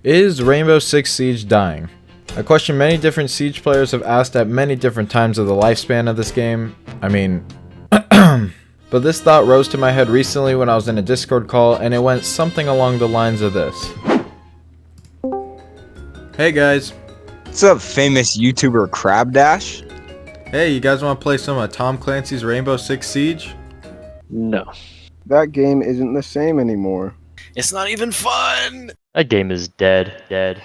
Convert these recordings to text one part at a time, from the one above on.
Is Rainbow Six Siege dying? A question many different Siege players have asked at many different times of the lifespan of this game. But this thought rose to my head recently when I was in a Discord call, and it went something along the lines of this. Hey guys. What's up, famous YouTuber Crabdash? Hey, you guys want to play some of Tom Clancy's Rainbow Six Siege? No. That game isn't the same anymore. It's not even fun! That game is dead.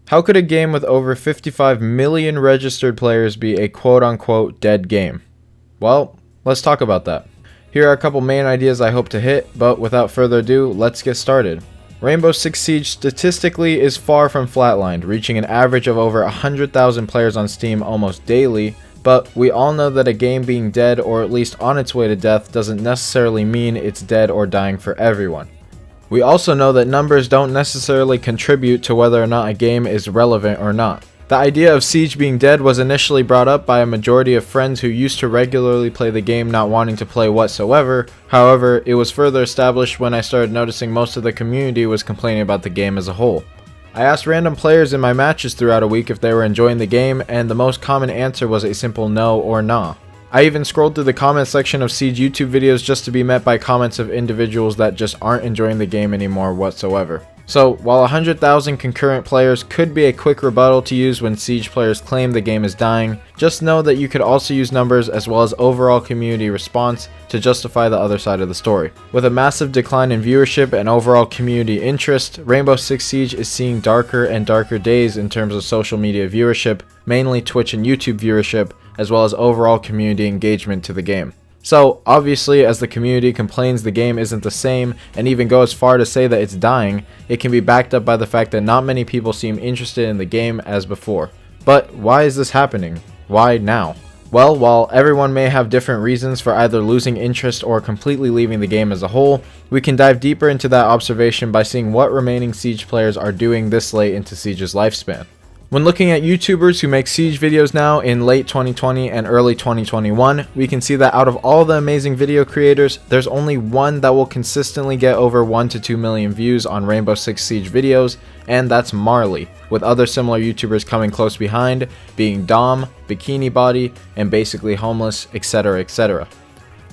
How could a game with over 55 million registered players be a quote-unquote dead game? Well, let's talk about that. Here are a couple main ideas I hope to hit, but without further ado, let's get started. Rainbow Six Siege statistically is far from flatlined, reaching an average of over 100,000 players on Steam almost daily, but we all know that a game being dead or at least on its way to death doesn't necessarily mean it's dead or dying for everyone. We also know that numbers don't necessarily contribute to whether or not a game is relevant or not. The idea of Siege being dead was initially brought up by a majority of friends who used to regularly play the game not wanting to play whatsoever. However, it was further established when I started noticing most of the community was complaining about the game as a whole. I asked random players in my matches throughout a week if they were enjoying the game, and the most common answer was a simple no or nah. I even scrolled through the comment section of Siege YouTube videos just to be met by comments of individuals that just aren't enjoying the game anymore whatsoever. So, while 100,000 concurrent players could be a quick rebuttal to use when Siege players claim the game is dying, just know that you could also use numbers as well as overall community response to justify the other side of the story. With a massive decline in viewership and overall community interest, Rainbow Six Siege is seeing darker and darker days in terms of social media viewership, mainly Twitch and YouTube viewership, as well as overall community engagement to the game. So, obviously, as the community complains the game isn't the same, and even go as far to say that it's dying, it can be backed up by the fact that not many people seem interested in the game as before. But why is this happening? Why now? Well, while everyone may have different reasons for either losing interest or completely leaving the game as a whole, we can dive deeper into that observation by seeing what remaining Siege players are doing this late into Siege's lifespan. When looking at YouTubers who make Siege videos now in late 2020 and early 2021, we can see that out of all the amazing video creators, there's only one that will consistently get over 1 to 2 million views on Rainbow Six Siege videos, and that's Marley, with other similar YouTubers coming close behind, being Dom, Bikini Body, and Basically Homeless, etc, etc.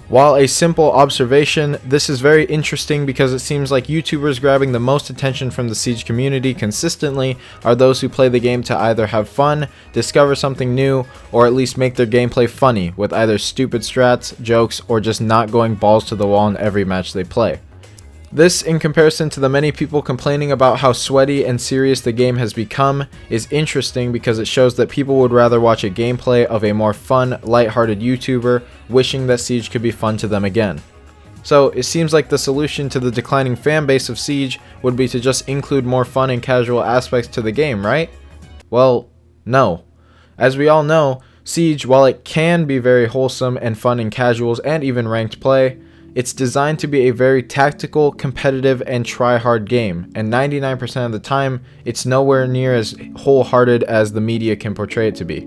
While a simple observation, this is very interesting because it seems like YouTubers grabbing the most attention from the Siege community consistently are those who play the game to either have fun, discover something new, or at least make their gameplay funny with either stupid strats, jokes, or just not going balls to the wall in every match they play. This, in comparison to the many people complaining about how sweaty and serious the game has become, is interesting because it shows that people would rather watch a gameplay of a more fun, lighthearted YouTuber, wishing that Siege could be fun to them again. So, it seems like the solution to the declining fan base of Siege would be to just include more fun and casual aspects to the game, right? Well, no. As we all know, Siege, while it can be very wholesome and fun in casuals and even ranked play, it's designed to be a very tactical, competitive, and try-hard game, and 99% of the time, it's nowhere near as wholehearted as the media can portray it to be.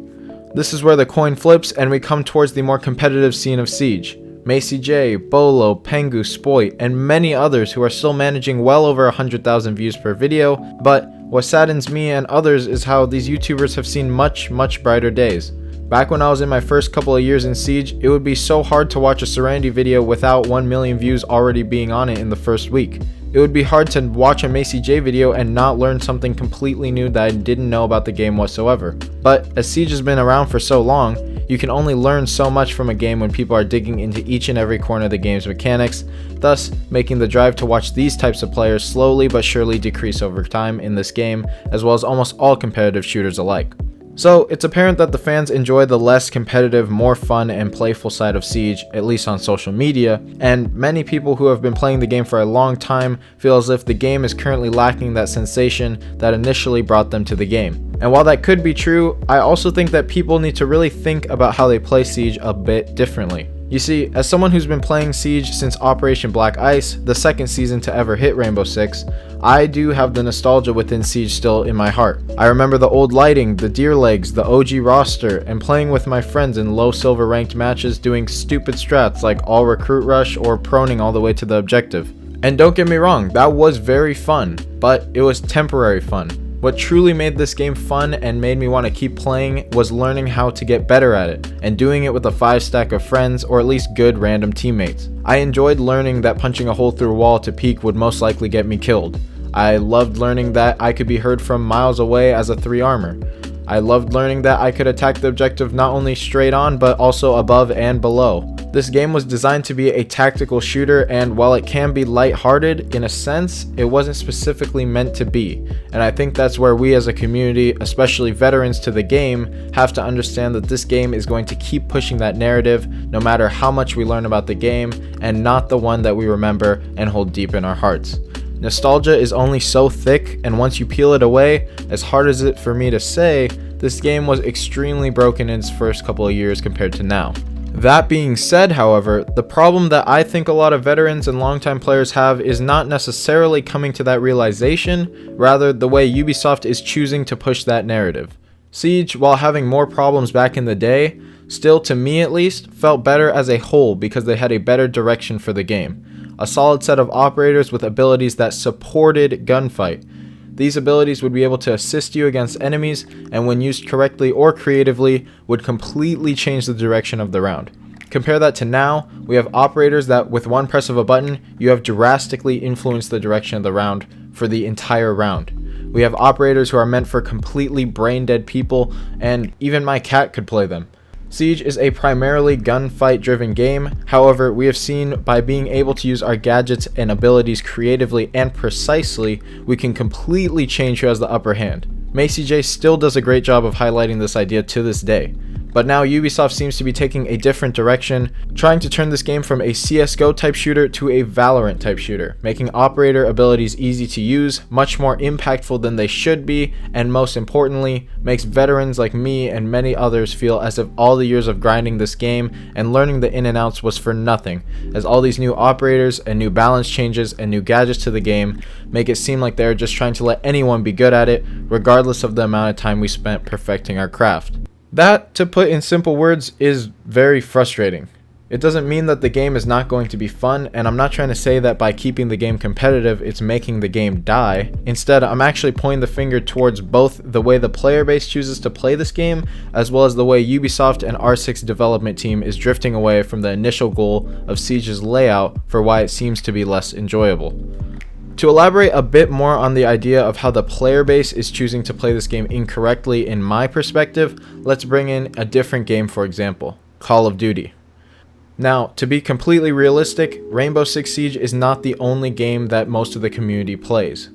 This is where the coin flips and we come towards the more competitive scene of Siege. Macy J, Bolo, Pengu, Spoit, and many others who are still managing well over 100,000 views per video, but what saddens me and others is how these YouTubers have seen much brighter days. Back when I was in my first couple of years in Siege, it would be so hard to watch a Serenity video without 1 million views already being on it in the first week. It would be hard to watch a Macy J video and not learn something completely new that I didn't know about the game whatsoever. But as Siege has been around for so long, you can only learn so much from a game when people are digging into each and every corner of the game's mechanics, thus making the drive to watch these types of players slowly but surely decrease over time in this game, as well as almost all competitive shooters alike. So, it's apparent that the fans enjoy the less competitive, more fun and playful side of Siege, at least on social media, and many people who have been playing the game for a long time feel as if the game is currently lacking that sensation that initially brought them to the game. And while that could be true, I also think that people need to really think about how they play Siege a bit differently. You see, as someone who's been playing Siege since Operation Black Ice, the second season to ever hit Rainbow Six, I do have the nostalgia within Siege still in my heart. I remember the old lighting, the deer legs, the OG roster, and playing with my friends in low silver ranked matches doing stupid strats like all recruit rush or proning all the way to the objective. And don't get me wrong, that was very fun, but it was temporary fun. What truly made this game fun and made me want to keep playing was learning how to get better at it, and doing it with a 5-stack of friends or at least good random teammates. I enjoyed learning that punching a hole through a wall to peek would most likely get me killed. I loved learning that I could be heard from miles away as a 3 armor. I loved learning that I could attack the objective not only straight on but also above and below. This game was designed to be a tactical shooter, and while it can be lighthearted in a sense, it wasn't specifically meant to be. And I think that's where we as a community, especially veterans to the game, have to understand that this game is going to keep pushing that narrative no matter how much we learn about the game, and not the one that we remember and hold deep in our hearts. Nostalgia is only so thick, and once you peel it away, as hard as it for me to say, this game was extremely broken in its first couple of years compared to now. That being said, however, the problem that I think a lot of veterans and longtime players have is not necessarily coming to that realization, rather the way Ubisoft is choosing to push that narrative. Siege, while having more problems back in the day, still to me at least, felt better as a whole because they had a better direction for the game. A solid set of operators with abilities that supported gunfight. These abilities would be able to assist you against enemies, and when used correctly or creatively, would completely change the direction of the round. Compare that to now, we have operators that with one press of a button, you have drastically influenced the direction of the round for the entire round. We have operators who are meant for completely brain dead people, and even my cat could play them. Siege is a primarily gunfight driven game, however we have seen by being able to use our gadgets and abilities creatively and precisely, we can completely change who has the upper hand. Macy J still does a great job of highlighting this idea to this day. But now Ubisoft seems to be taking a different direction, trying to turn this game from a CSGO type shooter to a Valorant type shooter, making operator abilities easy to use, much more impactful than they should be, and most importantly, makes veterans like me and many others feel as if all the years of grinding this game and learning the in and outs was for nothing, as all these new operators and new balance changes and new gadgets to the game make it seem like they're just trying to let anyone be good at it, regardless of the amount of time we spent perfecting our craft. That, to put in simple words, is very frustrating. It doesn't mean that the game is not going to be fun, and I'm not trying to say that by keeping the game competitive, it's making the game die. Instead, I'm actually pointing the finger towards both the way the player base chooses to play this game, as well as the way Ubisoft and R6 development team is drifting away from the initial goal of Siege's layout for why it seems to be less enjoyable. To elaborate a bit more on the idea of how the player base is choosing to play this game incorrectly in my perspective, let's bring in a different game, for example, Call of Duty. Now, to be completely realistic, Rainbow Six Siege is not the only game that most of the community plays.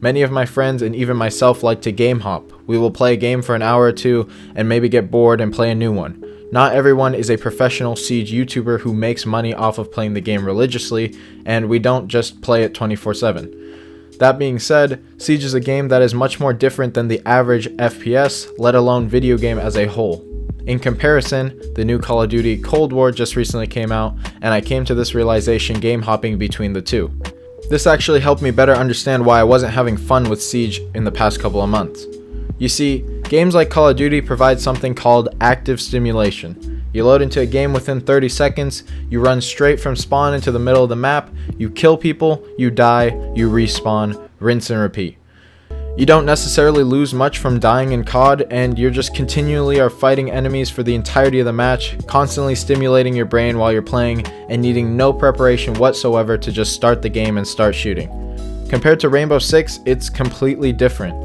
Many of my friends and even myself like to game hop. We will play a game for an hour or two and maybe get bored and play a new one. Not everyone is a professional Siege YouTuber who makes money off of playing the game religiously, and we don't just play it 24/7. That being said, Siege is a game that is much more different than the average FPS, let alone video game as a whole. In comparison, the new Call of Duty Cold War just recently came out, and I came to this realization game hopping between the two. This actually helped me better understand why I wasn't having fun with Siege in the past couple of months. You see, games like Call of Duty provide something called active stimulation. You load into a game within 30 seconds, you run straight from spawn into the middle of the map, you kill people, you die, you respawn, rinse and repeat. You don't necessarily lose much from dying in COD, and you're just continually are fighting enemies for the entirety of the match, constantly stimulating your brain while you're playing, and needing no preparation whatsoever to just start the game and start shooting. Compared to Rainbow Six, it's completely different.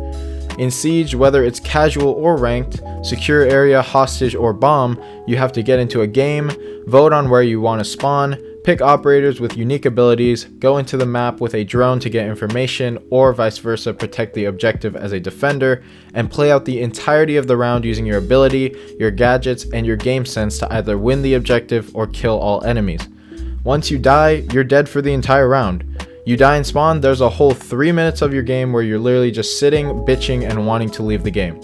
In Siege, whether it's casual or ranked, secure area, hostage, or bomb, you have to get into a game, vote on where you want to spawn, pick operators with unique abilities, go into the map with a drone to get information, or vice versa, protect the objective as a defender, and play out the entirety of the round using your ability, your gadgets, and your game sense to either win the objective or kill all enemies. Once you die, you're dead for the entire round. You die in spawn, there's a whole 3 minutes of your game where you're literally just sitting, bitching, and wanting to leave the game.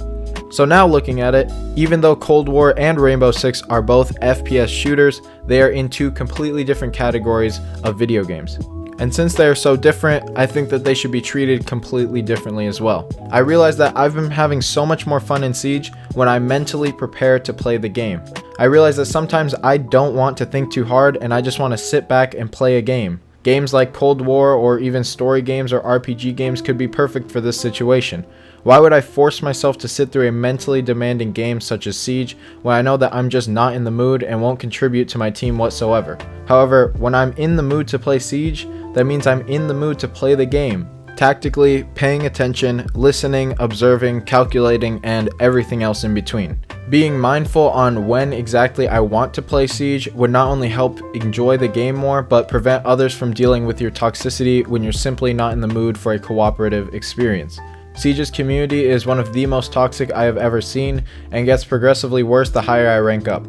So now looking at it, even though Cold War and Rainbow Six are both FPS shooters, they are in two completely different categories of video games. And since they are so different, I think that they should be treated completely differently as well. I realize that I've been having so much more fun in Siege when I mentally prepare to play the game. I realize that sometimes I don't want to think too hard and I just want to sit back and play a game. Games like Cold War or even story games or RPG games could be perfect for this situation. Why would I force myself to sit through a mentally demanding game such as Siege when I know that I'm just not in the mood and won't contribute to my team whatsoever? However, when I'm in the mood to play Siege, that means I'm in the mood to play the game. Tactically, paying attention, listening, observing, calculating, and everything else in between. Being mindful on when exactly I want to play Siege would not only help enjoy the game more, but prevent others from dealing with your toxicity when you're simply not in the mood for a cooperative experience. Siege's community is one of the most toxic I have ever seen, and gets progressively worse the higher I rank up.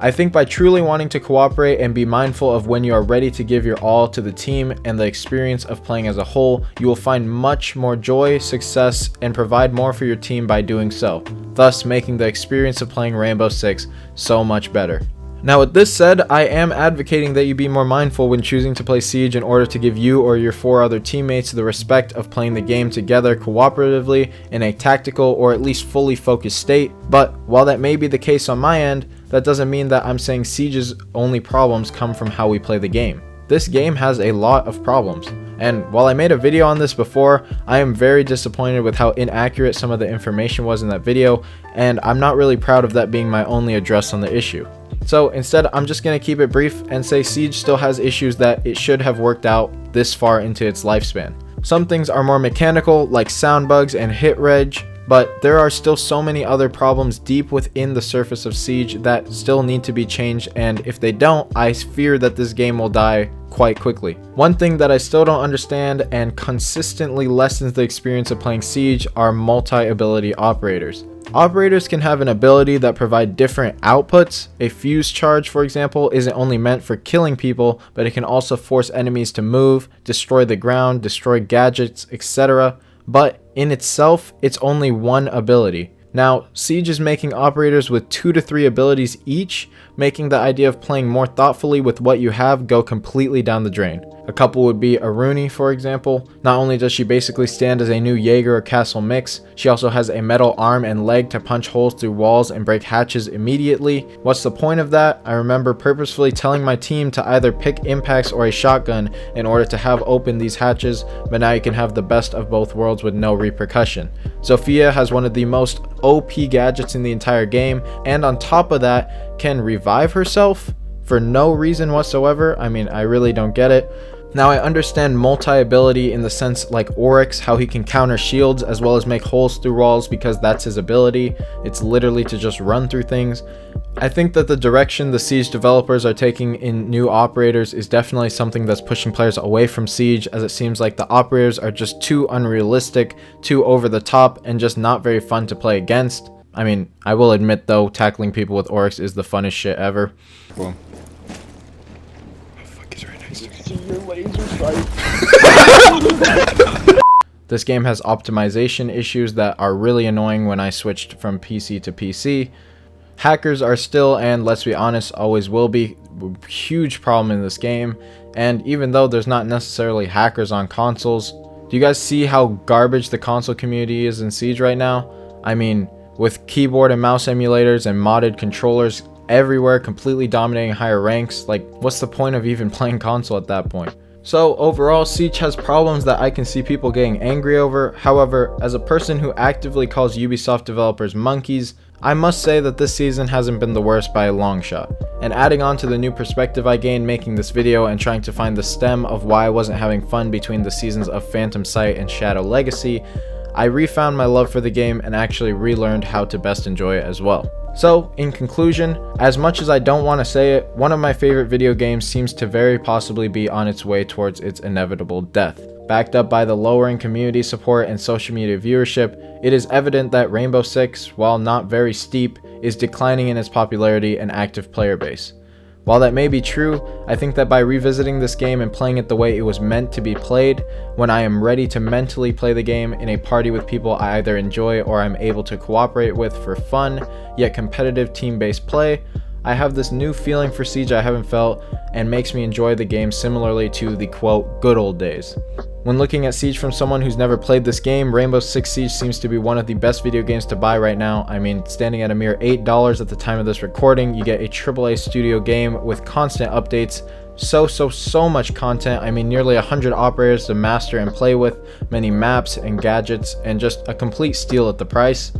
I think by truly wanting to cooperate and be mindful of when you are ready to give your all to the team and the experience of playing as a whole, you will find much more joy, success, and provide more for your team by doing so, thus making the experience of playing Rainbow Six so much better. Now with this said, I am advocating that you be more mindful when choosing to play Siege in order to give you or your 4 other teammates the respect of playing the game together cooperatively in a tactical or at least fully focused state. But while that may be the case on my end, that doesn't mean that I'm saying Siege's only problems come from how we play the game. This game has a lot of problems, and while I made a video on this before, I am very disappointed with how inaccurate some of the information was in that video, and I'm not really proud of that being my only address on the issue. So instead, I'm just going to keep it brief and say Siege still has issues that it should have worked out this far into its lifespan. Some things are more mechanical, like sound bugs and hit reg, but there are still so many other problems deep within the surface of Siege that still need to be changed, and if they don't, I fear that this game will die quite quickly. One thing that I still don't understand and consistently lessens the experience of playing Siege are multi-ability operators. Operators can have an ability that provide different outputs. A fuse charge, for example, isn't only meant for killing people, but it can also force enemies to move, destroy the ground, destroy gadgets, etc. But in itself, it's only one ability. Now, Siege is making operators with 2 to 3 abilities each, making the idea of playing more thoughtfully with what you have go completely down the drain. A couple would be Aruni, for example. Not only does she basically stand as a new Jaeger or Castle mix, she also has a metal arm and leg to punch holes through walls and break hatches immediately. What's the point of that? I remember purposefully telling my team to either pick impacts or a shotgun in order to have open these hatches, but now you can have the best of both worlds with no repercussion. Zofia has one of the most OP gadgets in the entire game, and on top of that, can revive herself for no reason whatsoever. I mean, I really don't get it. Now, I understand multi-ability in the sense like Oryx, how he can counter shields as well as make holes through walls because that's his ability. It's literally to just run through things. I think that the direction the Siege developers are taking in new operators is definitely something that's pushing players away from Siege, as it seems like the operators are just too unrealistic, too over the top, and just not very fun to play against. I mean, I will admit though, tackling people with Oryx is the funnest shit ever. Boom. This game has optimization issues that are really annoying when I switched from PC to PC. Hackers are still, and let's be honest, always will be, a huge problem in this game. And even though there's not necessarily hackers on consoles, do you guys see how garbage the console community is in Siege right now? I mean, with keyboard and mouse emulators and modded controllers everywhere completely dominating higher ranks, like what's the point of even playing console at that point? So overall, Siege has problems that I can see people getting angry over. However, as a person who actively calls Ubisoft developers monkeys, I must say that this season hasn't been the worst by a long shot. And adding on to the new perspective I gained making this video and trying to find the stem of why I wasn't having fun between the seasons of Phantom Sight and Shadow Legacy, I refound my love for the game and actually relearned how to best enjoy it as well. So, in conclusion, as much as I don't want to say it, one of my favorite video games seems to very possibly be on its way towards its inevitable death. Backed up by the lowering community support and social media viewership, it is evident that Rainbow Six, while not very steep, is declining in its popularity and active player base. While that may be true, I think that by revisiting this game and playing it the way it was meant to be played, when I am ready to mentally play the game in a party with people I either enjoy or I'm able to cooperate with for fun, yet competitive team-based play, I have this new feeling for Siege I haven't felt and makes me enjoy the game similarly to the quote, good old days. When looking at Siege from someone who's never played this game, Rainbow Six Siege seems to be one of the best video games to buy right now. I mean, standing at a mere $8 at the time of this recording, you get a AAA studio game with constant updates, So much content. I mean, nearly 100 operators to master and play with, many maps and gadgets, and just a complete steal at the price.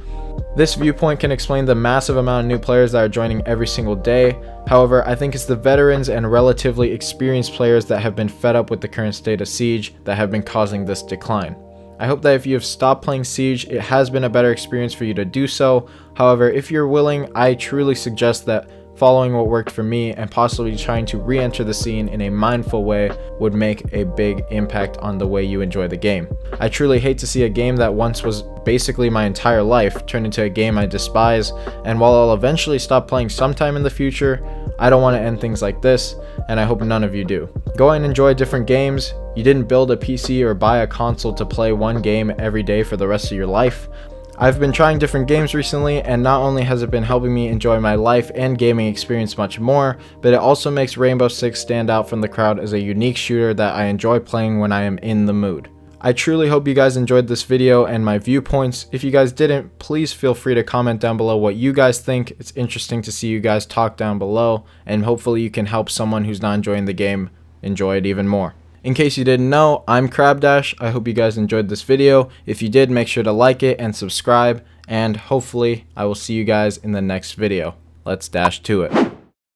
This viewpoint can explain the massive amount of new players that are joining every single day. However, I think it's the veterans and relatively experienced players that have been fed up with the current state of Siege that have been causing this decline. I hope that if you have stopped playing Siege, it has been a better experience for you to do so. However, if you're willing, I truly suggest that following what worked for me and possibly trying to re-enter the scene in a mindful way would make a big impact on the way you enjoy the game. I truly hate to see a game that once was basically my entire life turn into a game I despise, and while I'll eventually stop playing sometime in the future, I don't want to end things like this, and I hope none of you do. Go and enjoy different games. You didn't build a PC or buy a console to play one game every day for the rest of your life. I've been trying different games recently, and not only has it been helping me enjoy my life and gaming experience much more, but it also makes Rainbow Six stand out from the crowd as a unique shooter that I enjoy playing when I am in the mood. I truly hope you guys enjoyed this video and my viewpoints. If you guys didn't, please feel free to comment down below what you guys think. It's interesting to see you guys talk down below, and hopefully you can help someone who's not enjoying the game enjoy it even more. In case you didn't know, I'm Crabdash. I hope you guys enjoyed this video. If you did, make sure to like it and subscribe, and hopefully I will see you guys in the next video. Let's dash to it.